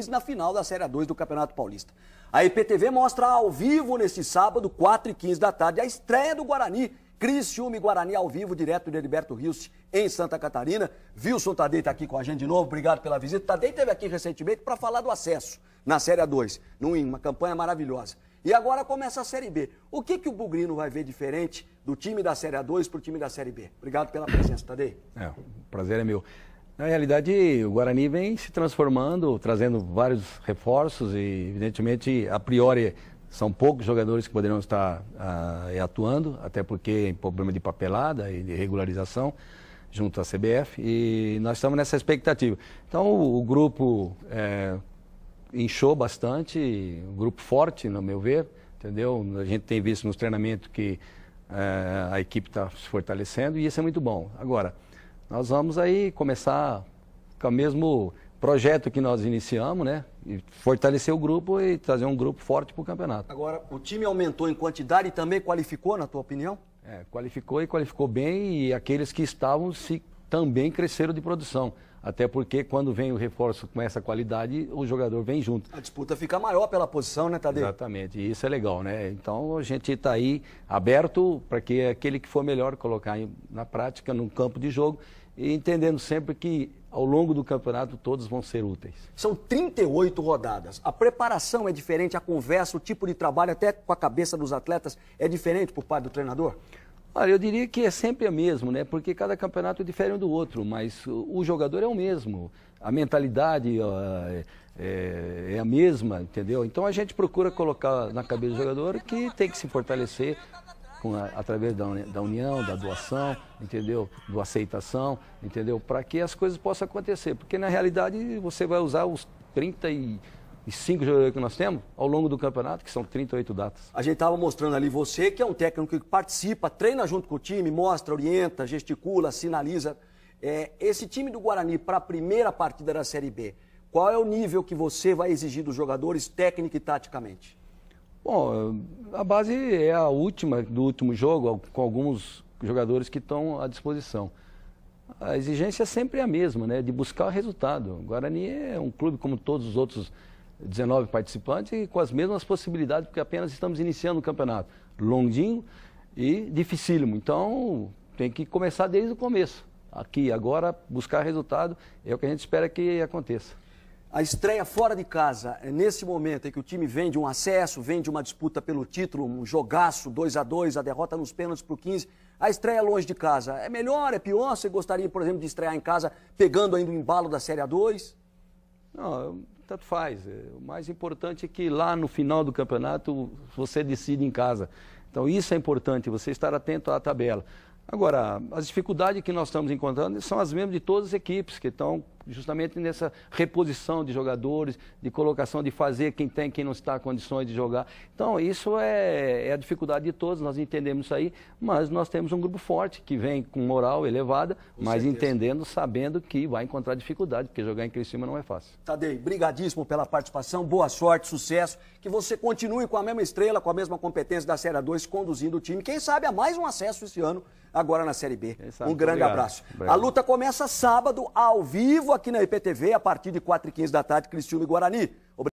na final da Série 2 do Campeonato Paulista. A IPTV mostra ao vivo neste sábado, 4h15 da tarde, a estreia do Guarani. Criciúma e Guarani ao vivo, direto de Heriberto Rios, em Santa Catarina. Wilson Tadei está aqui com a gente de novo, obrigado pela visita. Tadei esteve aqui recentemente para falar do acesso na Série 2, uma campanha maravilhosa. E agora começa a Série B. O que o Bugrino vai ver diferente do time da Série 2 para o time da Série B? Obrigado pela presença, Tadei. O prazer é meu. Na realidade, o Guarani vem se transformando, trazendo vários reforços e, evidentemente, a priori, são poucos jogadores que poderiam estar atuando, até porque tem problema de papelada e de regularização junto à CBF, e nós estamos nessa expectativa. Então, o grupo inchou bastante, um grupo forte, no meu ver, entendeu? A gente tem visto nos treinamentos que a equipe está se fortalecendo e isso é muito bom. Agora, nós vamos aí começar com o mesmo projeto que nós iniciamos, né? E fortalecer o grupo e trazer um grupo forte para o campeonato. Agora, o time aumentou em quantidade e também qualificou, na tua opinião? Qualificou e qualificou bem, e aqueles que estavam também cresceram de produção. Até porque quando vem o reforço com essa qualidade, o jogador vem junto. A disputa fica maior pela posição, né, Tadei? Exatamente, e isso é legal, né? Então a gente está aí aberto para que aquele que for melhor colocar na prática, no campo de jogo, e entendendo sempre que ao longo do campeonato todos vão ser úteis. São 38 rodadas. A preparação é diferente, a conversa, o tipo de trabalho, até com a cabeça dos atletas, é diferente por parte do treinador? Olha, eu diria que é sempre a mesma, né? Porque cada campeonato difere um do outro, mas o jogador é o mesmo, a mentalidade é a mesma, entendeu? Então a gente procura colocar na cabeça do jogador que tem que se fortalecer através da união, da doação, entendeu? Do aceitação, entendeu? Para que as coisas possam acontecer, porque na realidade você vai usar os 35 jogadores que nós temos ao longo do campeonato, que são 38 datas. A gente estava mostrando ali você, que é um técnico que participa, treina junto com o time, mostra, orienta, gesticula, sinaliza. Esse time do Guarani para a primeira partida da Série B, qual é o nível que você vai exigir dos jogadores, técnica e taticamente? Bom, a base é a última do último jogo, com alguns jogadores que estão à disposição. A exigência é sempre a mesma, né? De buscar o resultado. O Guarani é um clube como todos os outros 19 participantes e com as mesmas possibilidades, porque apenas estamos iniciando o campeonato. Longuinho e dificílimo. Então, tem que começar desde o começo. Aqui, agora, buscar resultado é o que a gente espera que aconteça. A estreia fora de casa, nesse momento em que o time vem de um acesso, vem de uma disputa pelo título, um jogaço, 2-2, a derrota nos pênaltis para o 15, a estreia longe de casa, é melhor, é pior? Você gostaria, por exemplo, de estrear em casa, pegando ainda o embalo da Série A2? Não, tanto faz. O mais importante é que lá no final do campeonato você decide em casa. Então isso é importante, você estar atento à tabela. Agora, as dificuldades que nós estamos encontrando são as mesmas de todas as equipes, que estão justamente nessa reposição de jogadores, de colocação, de fazer quem tem, quem não está em condições de jogar. Então, isso é a dificuldade de todos, nós entendemos isso aí, mas nós temos um grupo forte, que vem com moral elevada, mas entendendo, sabendo que vai encontrar dificuldade, porque jogar em Criciúma não é fácil. Tadei, brigadíssimo pela participação, boa sorte, sucesso, que você continue com a mesma estrela, com a mesma competência da Série 2, conduzindo o time, quem sabe a mais um acesso esse ano, agora na Série B. Um grande abraço. A luta começa sábado, ao vivo, aqui na IPTV, a partir de 4h15 da tarde, Criciúma e Guarani.